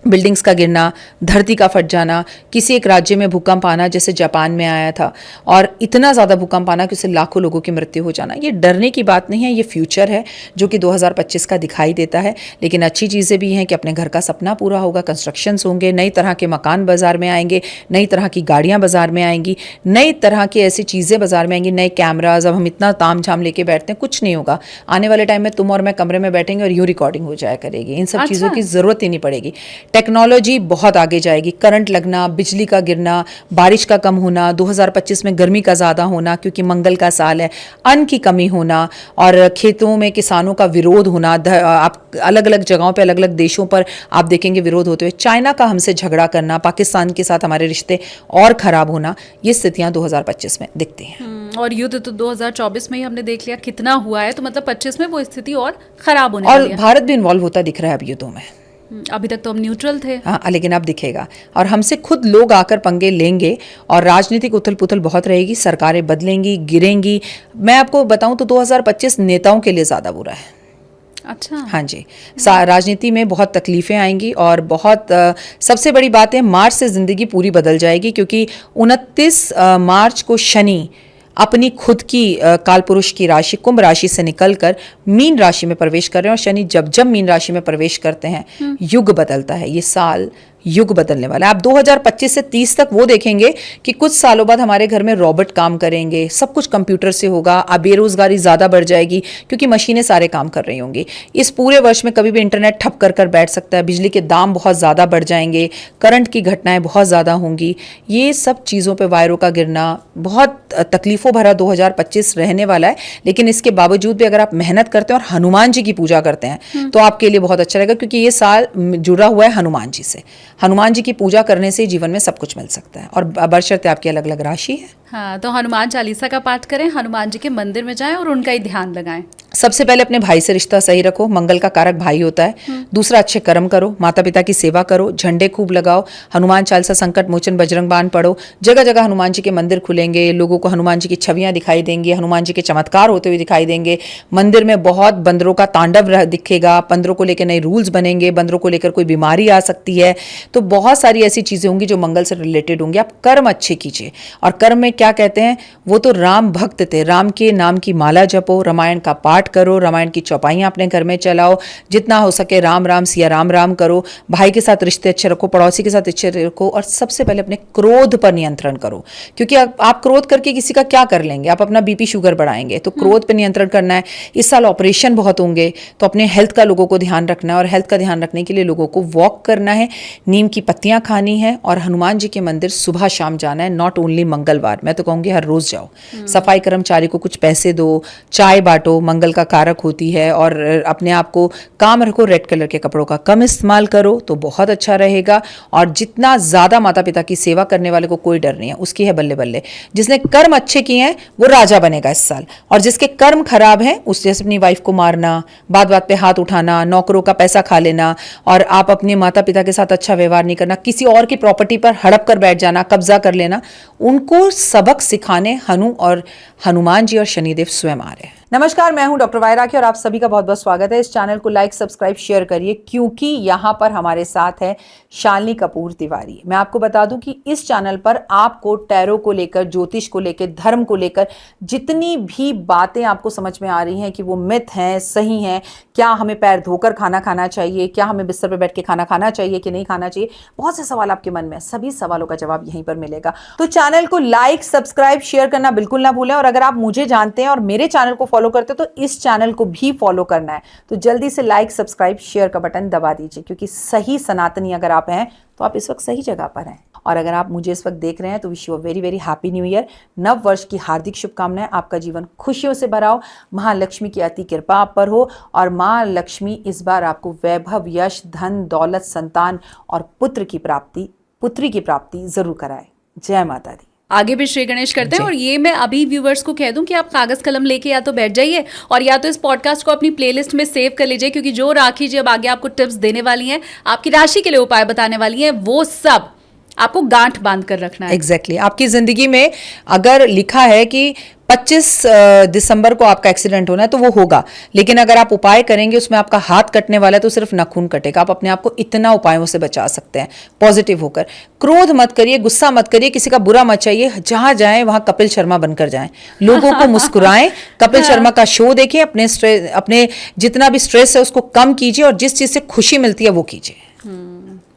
बिल्डिंग्स का गिरना, धरती का फट जाना, किसी एक राज्य में भूकंप आना जैसे जापान में आया था, और इतना ज़्यादा भूकंप आना कि उससे लाखों लोगों की मृत्यु हो जाना, ये डरने की बात नहीं है, ये फ्यूचर है जो कि 2025 का दिखाई देता है। लेकिन अच्छी चीज़ें भी हैं कि अपने घर का सपना पूरा होगा, कंस्ट्रक्शंस होंगे, नई तरह के मकान बाजार में आएंगे, नई तरह की गाड़ियाँ बाजार में आएंगी, नई तरह की ऐसी चीज़ें बाजार में आएंगी, नए कैमराज। अब हम इतना ताम झाम लेके बैठते हैं, कुछ नहीं होगा। आने वाले टाइम में तुम और मैं कमरे में बैठेंगे और यूँ रिकॉर्डिंग हो जाया करेगी, इन सब चीज़ों की ज़रूरत ही नहीं पड़ेगी। टेक्नोलॉजी बहुत आगे जाएगी, करंट लगना, बिजली का गिरना, बारिश का कम होना, 2025 में गर्मी का ज़्यादा होना क्योंकि मंगल का साल है, अन्न की कमी होना, और खेतों में किसानों का विरोध होना। आप अलग अलग जगहों पे, अलग अलग देशों पर आप देखेंगे विरोध होते हुए, चाइना का हमसे झगड़ा करना, पाकिस्तान के साथ हमारे रिश्ते और ख़राब होना, ये स्थितियाँ 2025 में दिखती हैं।
और युद्ध तो 2024 में ही हमने देख लिया कितना हुआ है, तो मतलब 25 में वो स्थिति और खराब होने वाली है।
और भारत भी इन्वॉल्व होता दिख रहा है अब युद्धों में।
अभी तक तो हम न्यूट्रल थे।
हाँ, लेकिन अब दिखेगा, और हमसे खुद लोग आकर पंगे लेंगे, और राजनीतिक उथल पुथल बहुत रहेगी, सरकारें बदलेंगी, गिरेंगी। मैं आपको बताऊं तो 2025 नेताओं के लिए ज़्यादा बुरा है।
अच्छा।
हाँ जी, राजनीति में बहुत तकलीफें आएंगी, और बहुत सबसे बड़ी बात है, मार्च से ज़िंदगी पूरी बदल जाएगी, क्योंकि 29 मार्च को शनि अपनी खुद की कालपुरुष की राशि कुंभ राशि से निकलकर मीन राशि में प्रवेश कर रहे हैं। और शनि जब जब मीन राशि में प्रवेश करते हैं, युग बदलता है। ये साल युग बदलने वाला है। आप 2025 से 30 तक वो देखेंगे कि कुछ सालों बाद हमारे घर में रोबोट काम करेंगे, सब कुछ कंप्यूटर से होगा, अब बेरोजगारी ज़्यादा बढ़ जाएगी क्योंकि मशीनें सारे काम कर रही होंगी। इस पूरे वर्ष में कभी भी इंटरनेट ठप कर बैठ सकता है, बिजली के दाम बहुत ज़्यादा बढ़ जाएंगे, करंट की घटनाएं बहुत ज़्यादा होंगी। ये सब चीज़ों पर वायरों का गिरना, बहुत तकलीफ़ों भरा 2025 रहने वाला है। लेकिन इसके बावजूद भी अगर आप मेहनत करते हैं और हनुमान जी की पूजा करते हैं तो आपके लिए बहुत अच्छा रहेगा, क्योंकि ये साल जुड़ा हुआ है हनुमान जी से। हनुमान जी की पूजा करने से जीवन में सब कुछ मिल सकता है, और बशर्ते आपकी अलग अलग राशि है।
हाँ, तो हनुमान चालीसा का पाठ करें, हनुमान जी के मंदिर में जाएं और उनका ही ध्यान लगाएं।
सबसे पहले अपने भाई से रिश्ता सही रखो, मंगल का कारक भाई होता है। दूसरा, अच्छे कर्म करो, माता पिता की सेवा करो, झंडे खूब लगाओ, हनुमान चालीसा, संकट मोचन, बजरंग बाण पढ़ो। जगह जगह हनुमान जी के मंदिर खुलेंगे, लोगों को हनुमान जी की छवियां दिखाई देंगी, हनुमान जी के चमत्कार होते हुए दिखाई देंगे। मंदिर में बहुत बंदरों का तांडव दिखेगा, बंदरों को लेकर नए रूल्स बनेंगे, बंदरों को लेकर कोई बीमारी आ सकती है। तो बहुत सारी ऐसी चीज़ें होंगी जो मंगल से रिलेटेड होंगी। आप कर्म अच्छे कीजिए, और कर्म में क्या कहते हैं, वो तो राम भक्त थे, राम के नाम की माला जपो, रामायण का पाठ करो, रामायण की चौपाइयाँ अपने घर में चलाओ, जितना हो सके राम राम सिया राम राम करो, भाई के साथ रिश्ते अच्छे रखो, पड़ोसी के साथ अच्छे रखो, और सबसे पहले अपने क्रोध पर नियंत्रण करो, क्योंकि आप क्रोध करके किसी का क्या कर लेंगे, आप अपना बीपी शुगर बढ़ाएंगे। तो क्रोध पर नियंत्रण करना है। इस साल ऑपरेशन बहुत होंगे, तो अपने हेल्थ का लोगों को ध्यान रखना है, और हेल्थ का ध्यान रखने के लिए लोगों को वॉक करना है, नीम की पत्तियां खानी है, और हनुमान जी के मंदिर सुबह शाम जाना है। नॉट ओनली मंगलवार, मैं तो कहूँगी हर रोज जाओ। सफाई कर्मचारी को कुछ पैसे दो, चाय बांटो, मंगल का कारक होती है। और अपने आप को काम रखो, रेड कलर के कपड़ों का कम इस्तेमाल करो तो बहुत अच्छा रहेगा। और जितना ज़्यादा माता पिता की सेवा करने वाले को कोई डर नहीं है, उसकी है बल्ले बल्ले। जिसने कर्म अच्छे किए हैं वो राजा बनेगा इस साल, और जिसके कर्म खराब हैं, उस जैसे अपनी वाइफ को मारना, बात बात पे हाथ उठाना, नौकरों का पैसा खा लेना, और आप अपने माता पिता के साथ अच्छा व्यवहार नहीं करना, किसी और की प्रॉपर्टी पर हड़प कर बैठ जाना, कब्जा कर लेना, उनको सबक सिखाने हनु और हनुमान जी और शनिदेव स्वयं आ रहे हैं। नमस्कार, मैं हूं डॉक्टर वायरा की और आप सभी का बहुत बहुत स्वागत है। इस चैनल को लाइक, सब्सक्राइब, शेयर करिए क्योंकि यहाँ पर हमारे साथ है शालिनी कपूर तिवारी। मैं आपको बता दूं कि इस चैनल पर आपको टैरो को लेकर, ज्योतिष को लेकर, धर्म को लेकर जितनी भी बातें आपको समझ में आ रही हैं कि वो मिथ हैं, सही हैं, क्या हमें पैर धोकर खाना खाना चाहिए, क्या हमें बिस्तर पर बैठ के खाना खाना चाहिए कि नहीं खाना चाहिए, बहुत से सवाल आपके मन में, सभी सवालों का जवाब यहीं पर मिलेगा। तो चैनल को लाइक, सब्सक्राइब, शेयर करना बिल्कुल ना भूलें। और अगर आप मुझे जानते हैं और मेरे चैनल को फॉलो करते हो तो इस चैनल को भी फॉलो करना है। तो जल्दी से लाइक, सब्सक्राइब, शेयर का बटन दबा दीजिए क्योंकि सही सनातनी अगर आप हैं तो आप इस वक्त सही जगह पर हैं। और अगर आप मुझे इस वक्त देख रहे हैं तो wish you a very very happy new year. नव वर्ष की हार्दिक शुभकामनाएं। आपका जीवन खुशियों से भरा हो, महालक्ष्मी की अति कृपा आप पर हो और मां लक्ष्मी इस बार आपको वैभव, यश, धन, दौलत, संतान और पुत्री की प्राप्ति जरूर कराए। जय माता दी।
आगे भी श्री गणेश करते हैं। और ये मैं अभी व्यूवर्स को कह दूं कि आप कागज कलम लेके या तो बैठ जाइए और या तो इस पॉडकास्ट को अपनी प्लेलिस्ट में सेव कर लीजिए, क्योंकि जो राखी जी अब आगे आपको टिप्स देने वाली हैं, आपकी राशि के लिए उपाय बताने वाली हैं, वो सब आपको गांठ बांध कर रखना है।
एग्जैक्टली आपकी जिंदगी में अगर लिखा है कि 25 दिसंबर को आपका एक्सीडेंट होना है तो वो होगा, लेकिन अगर आप उपाय करेंगे उसमें आपका हाथ कटने वाला है तो सिर्फ नाखून कटेगा। आप अपने आप को इतना उपायों से बचा सकते हैं पॉजिटिव होकर। क्रोध मत करिए, गुस्सा मत करिए, किसी का बुरा मत चाहिए। जहां जाएं वहां कपिल शर्मा बनकर जाएं, लोगों को मुस्कुराएं, कपिल शर्मा का शो देखें, अपने जितना भी स्ट्रेस है उसको कम कीजिए और जिस चीज से खुशी मिलती है वो कीजिए।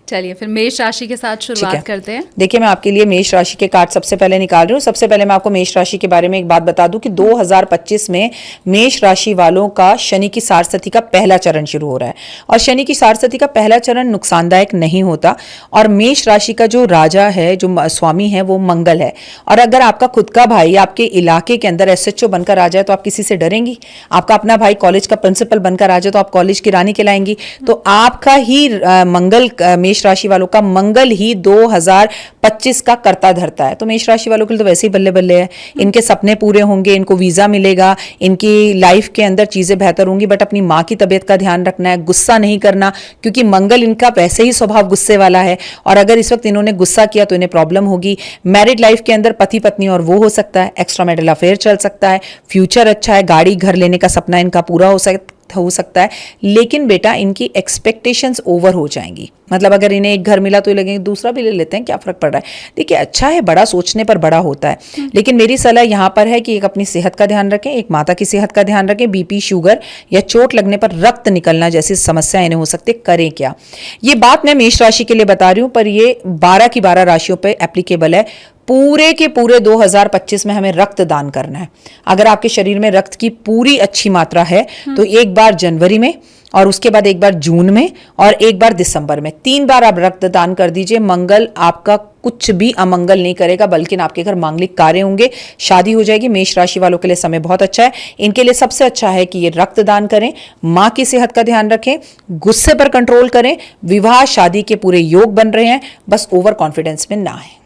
चलिए फिर मेष राशि के साथ शुरुआत करते हैं।
देखिए मैं आपके लिए मेष राशि के कार्ड सबसे पहले निकाल रही हूँ। सबसे पहले मैं आपको मेष राशि के बारे में एक बात बता दूं कि 2025 में मेष राशि वालों का शनि की सारस्वती का पहला चरण शुरू हो रहा है और शनि की सारस्वती का पहला चरण नुकसानदायक नहीं होता। और मेष राशि का जो राजा है, जो स्वामी है, वो मंगल है। और अगर आपका खुद का भाई आपके इलाके के अंदर SHO बनकर आ जाए तो आप किसी से डरेंगी? आपका अपना भाई कॉलेज का प्रिंसिपल बनकर आ जाए तो आप कॉलेज की रानी कहलाएंगी? तो आपका ही मंगल, मेष राशि वालों का मंगल ही 2025 का करता धरता है। तो मेष राशि वालों के लिए तो वैसे ही बल्ले बल्ले है। इनके सपने पूरे होंगे, इनको वीजा मिलेगा, इनकी लाइफ के अंदर चीजें बेहतर होंगी। बट अपनी माँ की तबीयत का ध्यान रखना है, गुस्सा नहीं करना, क्योंकि मंगल इनका वैसे ही स्वभाव गुस्से वाला है और अगर इस वक्त इन्होंने गुस्सा किया तो इन्हें प्रॉब्लम होगी। मैरिड लाइफ के अंदर पति पत्नी और वो हो सकता है, एक्स्ट्रा मैरिटल अफेयर चल सकता है, फ्यूचर अच्छा है, गाड़ी घर लेने का सपना इनका पूरा हो सकता है। लेकिन बेटा इनकी एक्सपेक्टेशंस ओवर हो जाएंगी। मतलब अगर इन्हें एक घर मिला तो ये लगेंगे दूसरा भी ले लेते हैं, क्या फर्क पड़ रहा है। देखिए अच्छा है, बड़ा सोचने पर बड़ा होता है, लेकिन मेरी सलाह यहाँ पर है कि एक अपनी सेहत का ध्यान रखें, एक माता की सेहत का ध्यान रखें। BP, शुगर या चोट लगने पर रक्त निकलना जैसी समस्या इन्हें हो सकती है, करें क्या? ये बात मैं मेष राशि के लिए बता रही हूँ पर ये 12 की 12 राशियों पर एप्लीकेबल है। पूरे के पूरे 2025 में हमें रक्त दान करना है। अगर आपके शरीर में रक्त की पूरी अच्छी मात्रा है तो एक बार जनवरी में और उसके बाद एक बार जून में और एक बार दिसंबर में, 3 बार आप रक्तदान कर दीजिए। मंगल आपका कुछ भी अमंगल नहीं करेगा, बल्कि आपके घर मांगलिक कार्य होंगे, शादी हो जाएगी। मेष राशि वालों के लिए समय बहुत अच्छा है। इनके लिए सबसे अच्छा है कि ये रक्तदान करें, माँ की सेहत का ध्यान रखें, गुस्से पर कंट्रोल करें। विवाह शादी के पूरे योग बन रहे हैं, बस ओवर कॉन्फिडेंस में ना है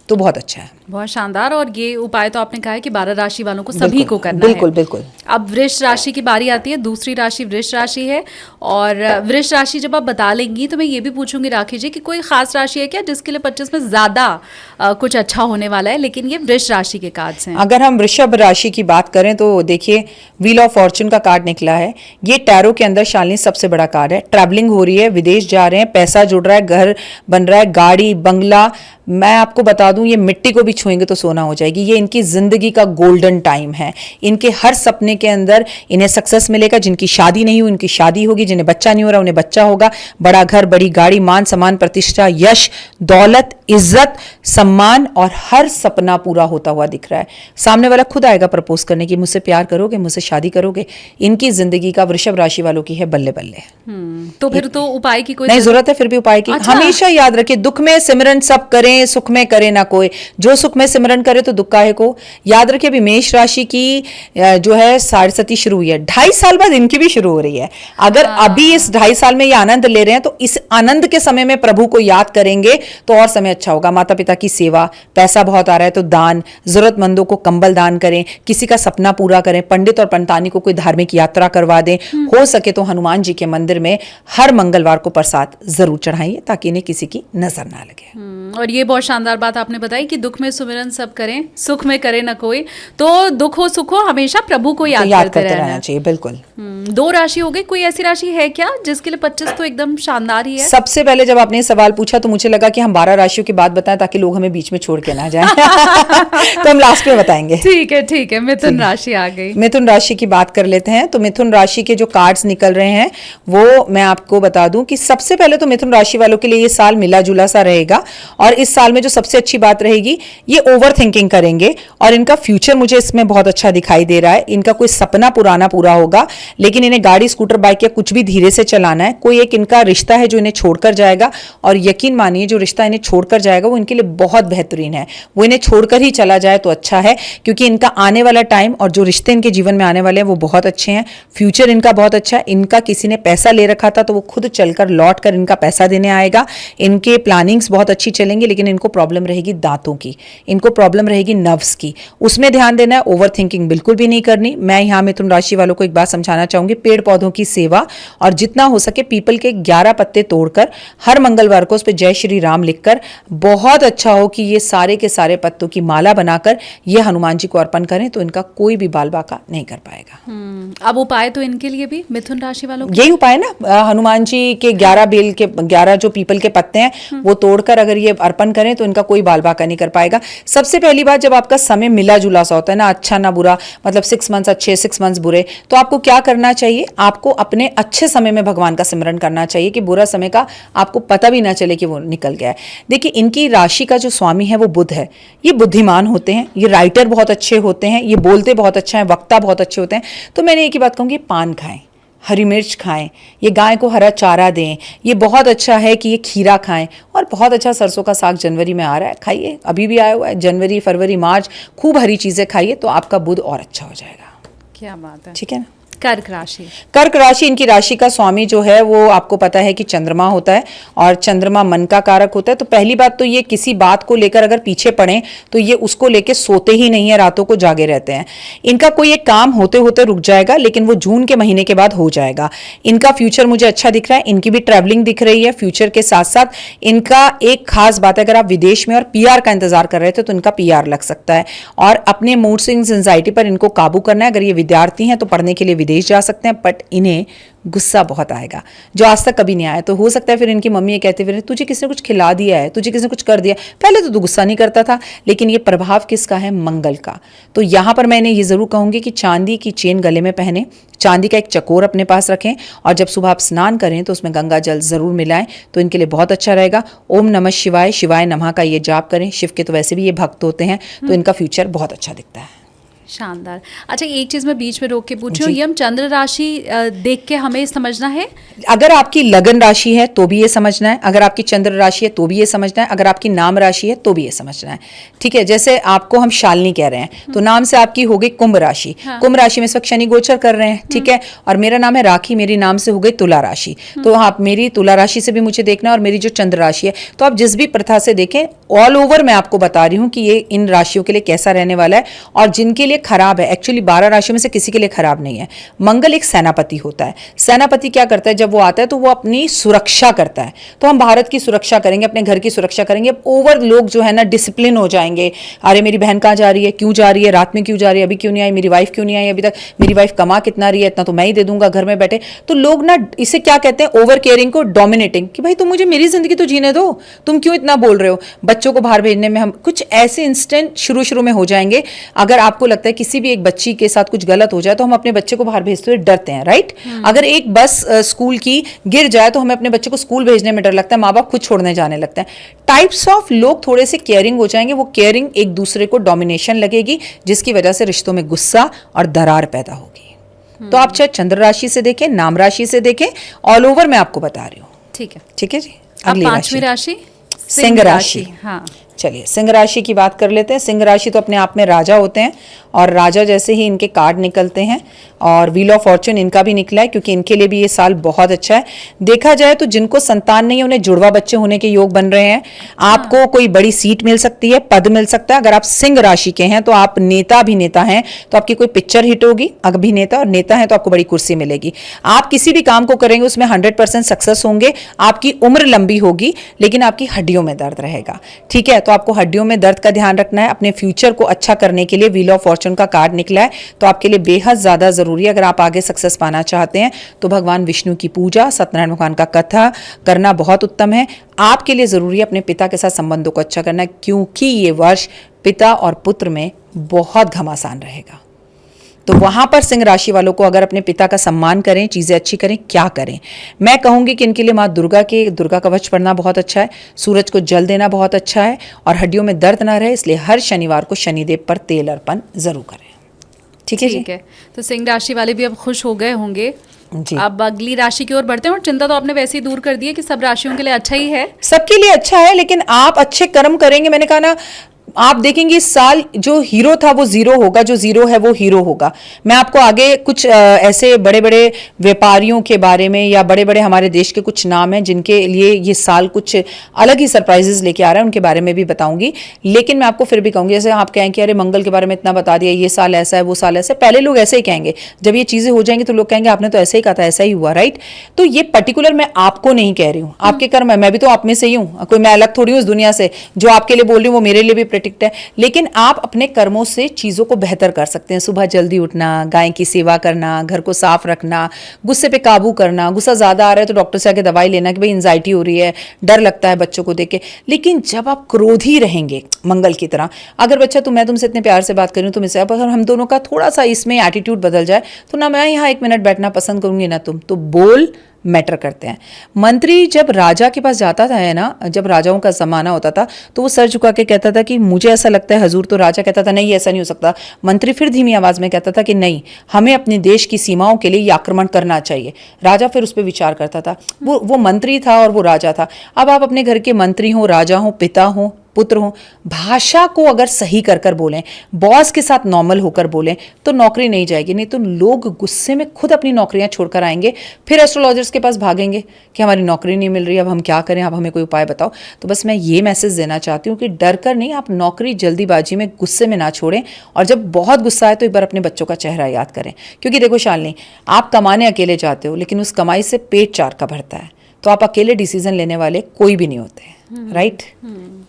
तो बहुत अच्छा है,
बहुत शानदार। और ये उपाय तो आपने कहा है कि 12 राशि वालों को सभी को करना है।
बिल्कुल बिल्कुल।
अब वृष राशि की बारी आती है। दूसरी राशि वृष राशि है और वृष राशि जब आप बता लेंगी तो मैं ये भी पूछूंगी राखी जी कि कोई खास राशि है क्या जिसके लिए 25 में ज्यादा कुछ अच्छा होने वाला है? लेकिन ये वृष राशि के कार्ड्स हैं।
अगर हम वृषभ राशि की बात करें तो देखिए व्हील ऑफ फॉर्चून का कार्ड निकला है। ये टैरो के अंदर शालिनी सबसे बड़ा कार्ड है। ट्रैवलिंग हो रही है, विदेश जा रहे हैं, पैसा जुड़ रहा है, घर बन रहा है, गाड़ी बंगला। मैं आपको बता दूं ये मिट्टी को भी छुएंगे तो सोना हो जाएगी। ये इनकी जिंदगी का गोल्डन टाइम है। इनके हर सपने के अंदर इन्हें सक्सेस मिलेगा। जिनकी शादी नहीं हुई उनकी शादी होगी, जिन्हें बच्चा नहीं हो रहा उन्हें बच्चा होगा। बड़ा घर, बड़ी गाड़ी, मान सम्मान, प्रतिष्ठा, यश, दौलत, इज्जत, सम्मान और हर सपना पूरा होता हुआ दिख रहा है। सामने वाला खुद आएगा प्रपोज करने की, मुझसे प्यार करोगे, मुझसे शादी करोगे। इनकी जिंदगी का वृषभ राशि वालों की है बल्ले बल्ले।
तो फिर तो उपाय की कोई
नहीं जरूरत है, फिर भी उपाय की।
अच्छा।
हमेशा याद रखिए दुख में सिमरन सब करें, सुख में करे ना कोई। जो सुख में सिमरन करे तो दुख काहे को। याद रखिए अभी मेष राशि की जो है सारस्वती शुरू हुई है, 2.5 साल बाद इनकी भी शुरू हो रही है। अगर अभी इस 2.5 साल में ये आनंद ले रहे हैं तो इस आनंद के समय में प्रभु को याद करेंगे तो और समय अच्छा होगा। माता पिता की सेवा, पैसा बहुत आ रहा है तो दान, जरूरतमंदों को कंबल दान करें, किसी का सपना पूरा करें, पंडित और पंडितानी को कोई धार्मिक यात्रा करवा दें। हो सके तो हनुमान जी के मंदिर में हर मंगलवार को प्रसाद जरूर चढ़ाइए ताकि इन्हें किसी की नजर ना लगे।
और ये बहुत बहुत शानदार बात आपने बताई कि दुख में सुमिरन सब करें, सुख में करे न कोई। तो दुख हो सुख हो हमेशा प्रभु को याद करते रहना
चाहिए। बिल्कुल।
2 राशि हो गई, कोई ऐसी राशि है क्या जिसके लिए 25 तो एकदम शानदार ही है?
सबसे पहले जब आपने सवाल पूछा तो मुझे लगा कि हम 12 राशियों की बात बताएं ताकि लोग हमें बीच में छोड़ के ना जाएं। तो हम लास्ट में बताएंगे।
ठीक है। मिथुन राशि आ गई।
मिथुन राशि की बात कर लेते हैं। तो मिथुन राशि के जो कार्ड्स निकल रहे हैं वो मैं आपको बता दूं कि सबसे पहले तो मिथुन राशि वालों के लिए ये साल मिला जुला सा रहेगा। और इस साल में जो सबसे अच्छी बात रहेगी, ये ओवर थिंकिंग करेंगे और इनका फ्यूचर मुझे इसमें बहुत अच्छा दिखाई दे रहा है। इनका कोई सपना पुराना पूरा होगा, लेकिन इन्हें गाड़ी, स्कूटर, बाइक या कुछ भी धीरे से चलाना है। कोई एक इनका रिश्ता है जो इन्हें छोड़कर जाएगा, और यकीन मानिए जो रिश्ता इन्हें छोड़कर जाएगा वो इनके लिए बहुत बेहतरीन है। वो इन्हें छोड़कर ही चला जाए तो अच्छा है, क्योंकि इनका आने वाला टाइम और जो रिश्ते इनके जीवन में आने वाले हैं वो बहुत अच्छे हैं। फ्यूचर इनका बहुत अच्छा है। इनका किसी ने पैसा ले रखा था तो वो खुद चलकर लौट कर इनका पैसा देने आएगा। इनके प्लानिंग्स बहुत अच्छी चलेंगी, लेकिन इनको प्रॉब्लम रहेगी दांतों की, इनको प्रॉब्लम रहेगी नर्व्स की, उसमें ध्यान देना है। ओवर थिंकिंग बिल्कुल भी नहीं करनी। मैं यहाँ मिथुन राशि वालों को एक बात समझाना चाहूंगी, पेड़ पौधों की सेवा, और जितना हो सके पीपल के 11 पत्ते तोड़कर हर मंगलवार को उस पर जय श्री राम लिखकर, बहुत अच्छा हो कि ये सारे के सारे पत्तों की माला बनाकर ये हनुमान जी को अर्पण करें तो इनका कोई भी बाल बाका नहीं कर पाएगा।
अब उपाय तो इनके लिए भी मिथुन राशि वालों
यही उपाय ना, हनुमान जी के 11 बेल के 11 जो पीपल के पत्ते हैं वो तोड़कर अगर ये अर्पण करें तो इनका कोई बाल बाका नहीं कर पाएगा। सबसे पहली बात, जब आपका समय मिला जुला सा होता है ना, अच्छा ना बुरा, मतलब 6 मंथ्स अच्छे 6 मंथ्स बुरे, तो आपको क्या करना चाहिए? आपको अपने अच्छे समय में भगवान का सिमरन करना चाहिए कि बुरा समय का आपको पता भी ना चले कि वो निकल गया है। देखिए, इनकी राशि का जो स्वामी है वो बुध है। ये बुद्धिमान होते हैं, ये राइटर बहुत अच्छे होते हैं, ये बोलते बहुत अच्छा है, वक्ता बहुत अच्छे होते हैं। तो मैंने एक ही बात कहूँगी, पान खाएं, हरी मिर्च खाएं, ये गाय को हरा चारा दें। ये बहुत अच्छा है कि ये खीरा खाएं, और बहुत अच्छा सरसों का साग जनवरी में आ रहा है, खाइए, अभी भी आया हुआ है। जनवरी, फरवरी, मार्च खूब हरी चीजें खाइए तो आपका बुध और अच्छा हो जाएगा।
क्या बात है।
ठीक है ना।
कर्क राशि।
कर्क राशि, इनकी राशि का स्वामी जो है वो आपको पता है कि चंद्रमा होता है, और चंद्रमा मन का कारक होता है। तो पहली बात तो ये किसी बात को लेकर अगर पीछे पड़े तो ये उसको लेके सोते ही नहीं है, रातों को जागे रहते हैं। इनका कोई एक काम होते होते रुक जाएगा, लेकिन वो जून के महीने के बाद हो जाएगा। इनका फ्यूचर मुझे अच्छा दिख रहा है। इनकी भी ट्रैवलिंग दिख रही है फ्यूचर के साथ साथ। इनका एक खास बात है, अगर आप विदेश में और पीआर का इंतजार कर रहे थे तो इनका पीआर लग सकता है। और अपने मूड स्विंग्स, एंजाइटी पर इनको काबू करना है। अगर ये विद्यार्थी हैं तो पढ़ने के लिए विदेश जा सकते हैं, बट इन्हें गुस्सा बहुत आएगा जो आज तक कभी नहीं आया। तो हो सकता है फिर इनकी मम्मी ये कहते फिर, तुझे किसने कुछ खिला दिया है, तुझे किसने कुछ कर दिया। पहले तो तू गुस्सा नहीं करता था, लेकिन ये प्रभाव किसका है? मंगल का। तो यहां पर मैंने ये जरूर कहूंगी कि चांदी की चेन गले में पहने, चांदी का एक चकोर अपने पास रखें, और जब सुबह आप स्नान करें तो उसमें गंगा जल जरूर मिलाएं, तो इनके लिए बहुत अच्छा रहेगा। ओम नमः शिवाय, शिवाय नमः का ये जाप करें। शिव के तो वैसे भी ये भक्त होते हैं, तो इनका फ्यूचर बहुत अच्छा दिखता है।
शानदार। अच्छा, एक चीज मैं बीच में रोक के पूछ रही हूँ, यम चंद्र राशि देख के हमें समझना है?
अगर आपकी लगन राशि है तो भी ये समझना है, अगर आपकी चंद्र राशि है तो भी ये समझना है, अगर आपकी नाम राशि है तो भी ये समझना है। ठीक है, जैसे आपको हम शालिनी कह रहे हैं तो नाम से आपकी हो गई कुंभ राशि। हाँ। कुंभ राशि में इस वक्त शनि गोचर कर रहे हैं, ठीक है, और मेरा नाम है राखी, मेरी नाम से हो गई तुला राशि। तो आप मेरी तुला राशि से भी मुझे देखना है, और मेरी जो चंद्र राशि है, तो आप जिस भी प्रथा से देखें, ऑल ओवर मैं आपको बता रही हूँ कि ये इन राशियों के लिए कैसा रहने वाला है। और जिनके लिए खराब है, एक्चुअली 12 राशियों में से किसी के लिए खराब नहीं है। मंगल एक सेनापति होता है। सेनापति क्या करता है? जब वो आता है तो वो अपनी सुरक्षा करता है। तो हम भारत की सुरक्षा करेंगे, अपने घर की सुरक्षा करेंगे। ओवर लोग जो है ना डिसिप्लिन हो जाएंगे, अरे मेरी बहन कहाँ जा रही है, क्यों जा रही है, रात में क्यों जा रही है, अभी क्यों नहीं आई, मेरी वाइफ क्यों नहीं आई अभी तक, मेरी वाइफ कमा कितना रही है, इतना तो मैं ही दे दूंगा घर में बैठे। तो लोग ना इसे क्या कहते हैं, ओवर केयरिंग को डोमिनेटिंग, कि भाई तुम मुझे मेरी जिंदगी तो जीने दो, तुम क्यों इतना बोल रहे हो। बच्चों को बाहर भेजने में हम कुछ ऐसे इंस्टेंट शुरू में हो जाएंगे। अगर आपको लगता है किसी भी एक बच्ची के साथ कुछ गलत हो जाए तो हम अपने बच्चे को बाहर भेजते हुए डरते हैं, राइट। अगर एक बस स्कूल की गिर जाए तो हमें अपने बच्चे को स्कूल भेजने में डर लगता है, माँ बाप खुद छोड़ने जाने लगते हैं। टाइप्स ऑफ लोग थोड़े से केयरिंग हो जाएंगे, वो केयरिंग एक दूसरे को डोमिनेशन लगेगी, जिसकी वजह से रिश्तों में गुस्सा और दरार पैदा होगी। तो आप चाहे चंद्र राशि से देखें, नाम राशि से देखें, ऑल ओवर मैं आपको बता रही हूँ। ठीक है जी।
अगली पांचवी राशि
सिंह राशि।
हाँ,
चलिए सिंह राशि की बात कर लेते हैं। सिंह राशि तो अपने आप में राजा होते हैं, और राजा जैसे ही इनके कार्ड निकलते हैं, और व्हील ऑफ फॉर्चून इनका भी निकला है, क्योंकि इनके लिए भी ये साल बहुत अच्छा है। देखा जाए तो जिनको संतान नहीं है उन्हें जुड़वा बच्चे होने के योग बन रहे हैं। आपको कोई बड़ी सीट मिल सकती है, पद मिल सकता है। अगर आप सिंह राशि के हैं तो आप नेता अभिनेता हैं तो आपकी कोई पिक्चर हिट होगी, अभिनेता और नेता हैं तो आपको बड़ी कुर्सी मिलेगी। आप किसी भी काम को करेंगे उसमें 100% सक्सेस होंगे। आपकी उम्र लंबी होगी लेकिन आपकी हड्डियों में दर्द रहेगा, ठीक है। तो आपको हड्डियों में दर्द का ध्यान रखना है। अपने फ्यूचर को अच्छा करने के लिए व्हील ऑफ फॉर्चून का कार्ड निकला है तो आपके लिए बेहद ज्यादा जरूरी है। अगर आप आगे सक्सेस पाना चाहते हैं तो भगवान विष्णु की पूजा, सत्यनारायण भगवान का कथा करना बहुत उत्तम है। आपके लिए जरूरी है अपने पिता के साथ संबंधों को अच्छा करना, क्योंकि ये वर्ष पिता और पुत्र में बहुत घमासान रहेगा। तो वहां पर सिंह राशि वालों को अगर अपने पिता का सम्मान करें, चीजें अच्छी करें, क्या करें? मैं कहूंगी कि इनके लिए माँ दुर्गा कवच पढ़ना बहुत अच्छा है, सूरज को जल देना बहुत अच्छा है, और हड्डियों में दर्द ना रहे इसलिए हर शनिवार को शनिदेव पर तेल अर्पण जरूर करें। ठीक है जी?
ठीक है, तो सिंह राशि वाले भी अब खुश हो गए होंगे
जी।
अब अगली राशि की ओर बढ़ते हैं। और चिंता तो आपने वैसे ही दूर कर दी है कि सब राशियों के लिए अच्छा ही है।
सबके लिए अच्छा है, लेकिन आप अच्छे कर्म करेंगे। मैंने कहा ना, आप देखेंगे इस साल जो हीरो था वो जीरो होगा, जो जीरो है वो हीरो होगा। मैं आपको आगे कुछ ऐसे बड़े बड़े व्यापारियों के बारे में या बड़े बड़े हमारे देश के कुछ नाम हैं जिनके लिए ये साल कुछ अलग ही सरप्राइजेस लेके आ रहा है, उनके बारे में भी बताऊंगी। लेकिन मैं आपको फिर भी कहूंगी, जैसे आप कहें कि अरे मंगल के बारे में इतना बता दिया, ये साल ऐसा है वो साल ऐसा है, पहले लोग ऐसे ही कहेंगे। जब ये चीजें हो जाएंगी तो लोग कहेंगे आपने तो ऐसे ही कहा था, ऐसा ही हुआ, राइट? तो ये पर्टिकुलर मैं आपको नहीं कह रही हूँ, आपके कर्म है, मैं भी तो आप में से ही हूँ, कोई मैं अलग थोड़ी हूँ इस दुनिया से। जो आपके लिए बोल रही हूँ वो मेरे लिए भी प्रेडिक्ट है। लेकिन आप अपने कर्मों से चीजों को बेहतर कर सकते हैं। सुबह जल्दी उठना, गाय की सेवा करना, घर को साफ रखना, गुस्से पे काबू करना। गुस्सा ज्यादा आ रहा है तो डॉक्टर से आके दवाई लेना कि भाई एंजाइटी हो रही है, डर लगता है बच्चों को देख के। लेकिन जब आप क्रोधी रहेंगे मंगल की तरह, अगर बच्चा मैं तुमसे इतने प्यार से बात कर रही हूँ, तुमसे अब अगर हम दोनों का थोड़ा सा इसमें एटीट्यूड बदल जाए तो ना मैं यहाँ 1 मिनट बैठना पसंद करूंगी ना तुम। तो बोल मैटर करते हैं। मंत्री जब राजा के पास जाता था, है ना, जब राजाओं का जमाना होता था तो वो सर झुका के कहता था कि मुझे ऐसा लगता है हजूर। तो राजा कहता था नहीं ऐसा नहीं हो सकता। मंत्री फिर धीमी आवाज में कहता था कि नहीं, हमें अपने देश की सीमाओं के लिए ये आक्रमण करना चाहिए। राजा फिर उस पर विचार करता था। वो मंत्री था और वो राजा था। अब आप अपने घर के मंत्री हो, राजा हो, पिता हो, पुत्र हो, भाषा को अगर सही कर कर बोलें, बॉस के साथ नॉर्मल होकर बोलें तो नौकरी नहीं जाएगी। नहीं तो लोग गुस्से में खुद अपनी नौकरियां छोड़कर आएंगे, फिर एस्ट्रोलॉजर्स के पास भागेंगे कि हमारी नौकरी नहीं मिल रही, अब हम क्या करें, आप हमें कोई उपाय बताओ। तो बस मैं ये मैसेज देना चाहती हूँ कि डर कर नहीं, आप नौकरी जल्दीबाजी में गुस्से में ना छोड़ें। और जब बहुत गुस्सा आए तो एक बार अपने बच्चों का चेहरा याद करें। क्योंकि देखो शालिनी, आप कमाने अकेले जाते हो लेकिन उस कमाई से पेट 4 का भरता है। तो आप अकेले डिसीजन लेने वाले कोई भी नहीं होते, राइट?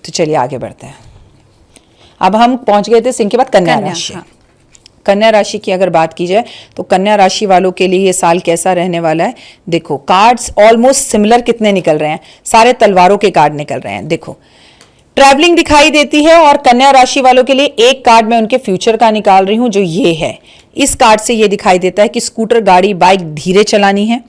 तो चलिए आगे बढ़ते हैं। अब हम पहुंच गए थे सिंह के बाद कन्या राशि।
हाँ।
कन्या राशि की अगर बात की जाए तो कन्या राशि वालों के लिए ये साल कैसा रहने वाला है? देखो कार्ड्स ऑलमोस्ट सिमिलर कितने निकल रहे हैं, सारे तलवारों के कार्ड निकल रहे हैं। देखो ट्रैवलिंग दिखाई देती है, और कन्या राशि वालों के लिए एक कार्ड मैं उनके फ्यूचर का निकाल रही हूं जो ये है। इस कार्ड से ये दिखाई देता है कि स्कूटर, गाड़ी, बाइक धीरे चलानी है।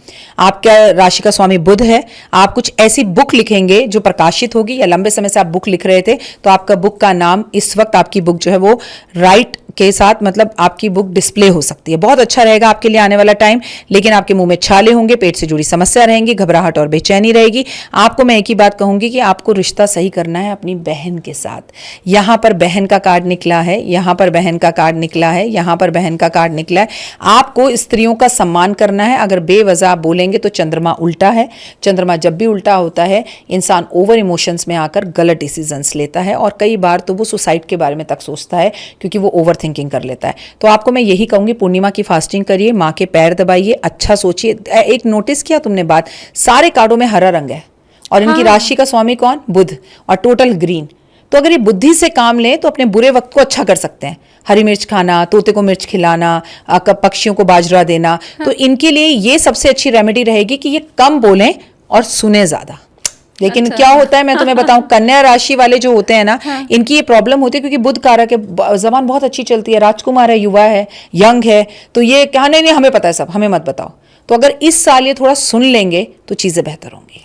आपका राशि का स्वामी बुध है। आप कुछ ऐसी बुक लिखेंगे जो प्रकाशित होगी, या लंबे समय से आप बुक लिख रहे थे तो आपका बुक का नाम इस वक्त आपकी बुक जो है वो राइट के साथ, मतलब आपकी बुक डिस्प्ले हो सकती है। बहुत अच्छा रहेगा आपके लिए आने वाला टाइम। लेकिन आपके मुंह में छाले होंगे, पेट से जुड़ी समस्या रहेंगी, घबराहट और बेचैनी रहेगी। आपको मैं एक ही बात कहूंगी कि आपको रिश्ता सही करना है अपनी बहन के साथ। यहां पर बहन का कार्ड निकला है, यहां पर बहन का कार्ड निकला है, यहां पर बहन का कार्ड निकला है। आपको स्त्रियों का सम्मान करना है। अगर बेवजह आप बोलेंगे तो चंद्रमा उल्टा है। चंद्रमा जब भी उल्टा होता है इंसान ओवर इमोशंस में आकर गलत डिसीजंस लेता है, और कई बार तो वो सुसाइड के बारे में तक सोचता है क्योंकि वो ओवर थिंकिंग कर लेता है। तो आपको मैं यही कहूंगी, पूर्णिमा की फास्टिंग करिए, माँ के पैर दबाइए, अच्छा सोचिए। एक नोटिस किया तुमने बात, सारे कार्डों में हरा रंग है और इनकी राशि का स्वामी कौन? बुध, और टोटल ग्रीन। तो अगर ये बुद्धि से काम लें तो अपने बुरे वक्त को अच्छा कर सकते हैं। हरी मिर्च खाना, तोते को मिर्च खिलाना, पक्षियों को बाजरा देना, तो इनके लिए ये सबसे अच्छी रेमेडी रहेगी कि ये कम बोलें और सुने ज्यादा। लेकिन
अच्छा।
क्या होता है मैं तुम्हें बताऊं, कन्या राशि वाले जो होते हैं ना, इनकी ये प्रॉब्लम होती है क्योंकि बुध कारक है, जबान बहुत अच्छी चलती है, राजकुमार है, युवा है, यंग है, तो ये कहा नहीं हमें पता है सब, हमें मत बताओ। तो अगर इस साल ये थोड़ा सुन लेंगे तो चीजें बेहतर होंगी।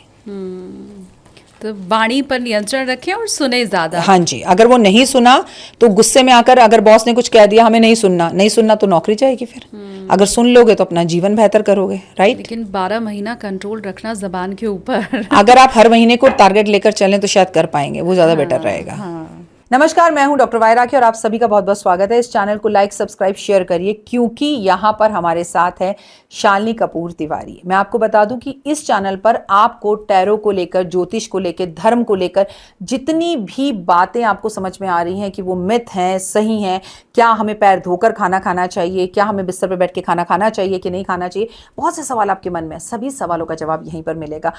तो वाणी पर नियंत्रण रखें और सुने ज्यादा।
हाँ जी, अगर वो नहीं सुना तो गुस्से में आकर, अगर बॉस ने कुछ कह दिया हमें नहीं सुनना तो नौकरी जाएगी। फिर अगर सुन लोगे तो अपना जीवन बेहतर करोगे, राइट?
लेकिन 12 महीना कंट्रोल रखना जबान के ऊपर
अगर आप हर महीने को टारगेट लेकर चलें तो शायद कर पाएंगे, वो ज्यादा बेटर रहेगा।
हाँ।
नमस्कार, मैं हूं डॉक्टर वायरा की और आप सभी का बहुत बहुत स्वागत है। इस चैनल को लाइक, सब्सक्राइब, शेयर करिए क्योंकि यहाँ पर हमारे साथ है शालिनी कपूर तिवारी। मैं आपको बता दूं कि इस चैनल पर आपको टैरो को लेकर, ज्योतिष को लेकर, धर्म को लेकर जितनी भी बातें आपको समझ में आ रही हैं कि वो मिथ हैं, सही हैं, क्या हमें पैर धोकर खाना खाना चाहिए, क्या हमें बिस्तर पर बैठ के खाना खाना चाहिए कि नहीं खाना चाहिए, बहुत से सवाल आपके मन में, सभी सवालों का जवाब यहीं पर मिलेगा।